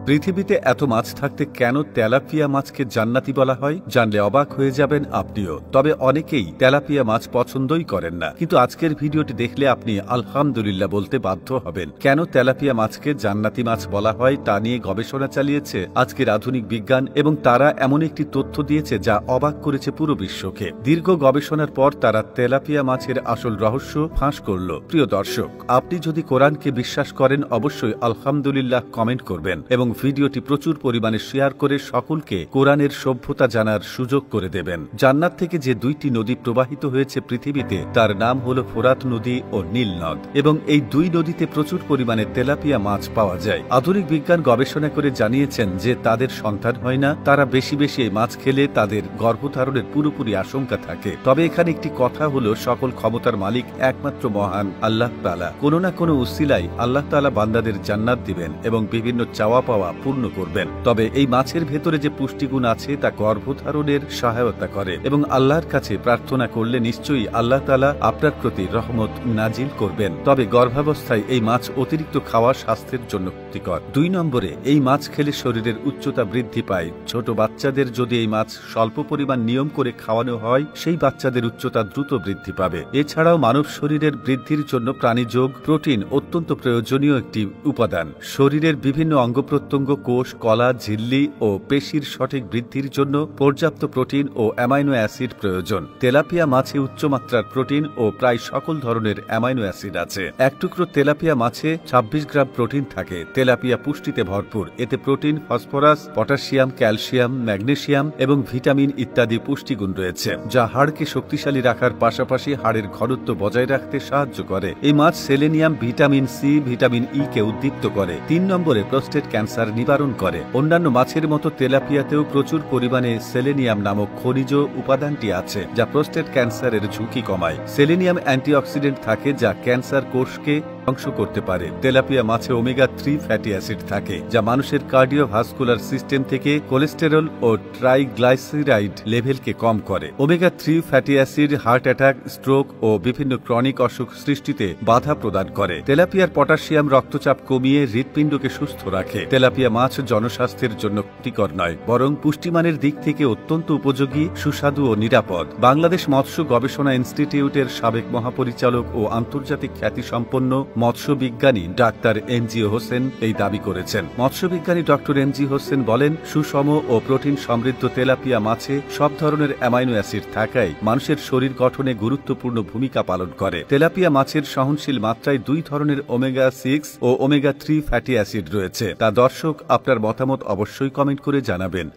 পৃথিবীতে এত মাছ থাকতে কেন তেলাপিয়া মাছকে জান্নাতি বলা হয়? জানলে অবাক হয়ে যাবেন আপনিও। তবে অনেকেই তেলাপিয়া মাছ পছন্দই করেন না, কিন্তু আজকের ভিডিওটি দেখলে আপনি আলহামদুলিল্লাহ বলতে বাধ্য হবেন। কেন তেলাপিয়া মাছকে জান্নাতি মাছ বলা হয় তা নিয়ে গবেষণা চালিয়েছে আজকের আধুনিক বিজ্ঞান, এবং তারা এমন একটি তথ্য দিয়েছে যা অবাক করেছে পুরো বিশ্বকে। দীর্ঘ গবেষণার পর তারা তেলাপিয়া মাছের আসল রহস্য ফাঁস করল। প্রিয় দর্শক, আপনি যদি কোরআনকে বিশ্বাস করেন অবশ্যই আলহামদুলিল্লাহ কমেন্ট করবেন এবং ভিডিওটি প্রচুর পরিমাণে শেয়ার করে সকলকে কোরআনের সভ্যতা জানার সুযোগ করে দেবেন। জান্নাত থেকে যে দুইটি নদী প্রবাহিত হয়েছে পৃথিবীতে, তার নাম হল ফোরাত নদী ও নীল নদ, এবং এই দুই নদীতে প্রচুর পরিমাণে তেলাপিয়া মাছ পাওয়া যায়। আধুনিক বিজ্ঞান গবেষণা করে জানিয়েছেন যে তাদের সন্তান হয় না, তারা বেশি বেশি এই মাছ খেলে তাদের গর্ভধারণের পুরোপুরি আশঙ্কা থাকে। তবে এখানে একটি কথা হলো, সকল ক্ষমতার মালিক একমাত্র মহান আল্লাহ তাআলা। কোনো না কোনো উসিলাই আল্লাহ তাআলা বান্দাদের জান্নাত দিবেন এবং বিভিন্ন চাওয়া পাওয়া পূর্ণ করবেন। তবে এই মাছের ভেতরে যে পুষ্টিগুণ আছে তা গর্ভধারণের সহায়তা করে, এবং আল্লাহর কাছে প্রার্থনা করলে নিশ্চয়ই আল্লাহ তাআলা আপনার প্রতি রহমত নাজিল করবেন। তবে গর্ভাবস্থায় এই মাছ অতিরিক্ত খাওয়া স্বাস্থ্যের জন্য ক্ষতিকর। 2 নম্বরে, এই মাছ খেলে শরীরের উচ্চতা বৃদ্ধি পায়। ছোট বাচ্চাদের যদি এই মাছ স্বল্প পরিমাণ নিয়ম করে খাওয়ানো হয়, সেই বাচ্চাদের উচ্চতা দ্রুত বৃদ্ধি পাবে। এছাড়াও মানব শরীরের বৃদ্ধির জন্য প্রাণীজ প্রোটিন অত্যন্ত প্রয়োজনীয় একটি উপাদান। শরীরের বিভিন্ন অঙ্গ প্রত্যঙ্গ, কোষ, কলা, ঝিল্লি ও পেশির সঠিক বৃদ্ধির জন্য পর্যাপ্ত প্রোটিন ও অ্যামাইনো অ্যাসিড প্রয়োজন। তেলাপিয়া মাছে উচ্চমাত্রার প্রোটিন ও প্রায় সকল ধরনের অ্যামাইনো অ্যাসিড আছে। এক টুকরো তেলাপিয়া মাছে 26 গ্রাম প্রোটিন থাকে। তেলাপিয়া পুষ্টিতে ভরপুর। এতে protein, phosphorus, potassium, calcium, magnesium এবং ভিটামিন ইত্যাদি পুষ্টিগুণ রয়েছে, যা হাড়কে শক্তিশালী রাখার পাশাপাশি হাড়ের ঘনত্ব বজায় রাখতে সাহায্য করে। এই মাছ selenium, vitamin C, vitamin E কে উদ্দীপ্ত করে। 3 নম্বরে, প্রোস্টেট ক্যান্সার নিবারণ করে। অন্যান্য মাছের মতো তেলাপিয়াতেও প্রচুর পরিমাণে সেলেনিয়াম নামক খনিজ উপাদানটি আছে, যা প্রোস্টেট ক্যান্সারের ঝুঁকি কমায়। সেলেনিয়াম অ্যান্টিঅক্সিডেন্ট থাকে, যা ক্যান্সার কোষকে ধ্বংস করতে পারে। তেলাপিয়া মাছে ওমেগা 3 ফ্যাটি অ্যাসিড থাকে, যা মানুষের কার্ডিওভাস্কুলার সিস্টেম থেকে কোলেস্টেরল ও ট্রাইগ্লাইসেরাইড লেভেলকে কম করে। Omega 3 fatty acid heart attack, stroke ও বিভিন্ন ক্রনিক অসুখ সৃষ্টিতে বাধা প্রদান করে। তেলাপিয়ার পটাশিয়াম রক্তচাপ কমিয়ে হৃৎপিণ্ডকে সুস্থ রাখে। তেলাপিয়া মাছ জনস্বাস্থ্যের জন্য ক্ষতিকর নয়, বরং পুষ্টিমানের দিক থেকে অত্যন্ত উপযোগী, সুস্বাদু ও নিরাপদ। বাংলাদেশ মৎস্য গবেষণা ইনস্টিটিউটের সাবেক মহাপরিচালক ও আন্তর্জাতিক খ্যাতিসম্পন্ন মৎস্য বিজ্ঞানী ডাক্তার এমজি হোসেন এই দাবি করেছেন। মৎস্যবিজ্ঞানী ডক্টর এমজি হোসেন বলেন, সুষম ও প্রোটিন সমৃদ্ধ তেলাপিয়া মাছে সব ধরনের অ্যামাইনো অ্যাসিড থাকায় মানুষের শরীর গঠনে গুরুত্বপূর্ণ ভূমিকা পালন করে। তেলাপিয়া মাছের সহনশীল মাত্রায় 2 ধরনের ওমেগা 6 ও ওমেগা 3 ফ্যাটি অ্যাসিড রয়েছে। তা দর্শক আপনার মতামত অবশ্যই কমেন্ট করে জানাবেন।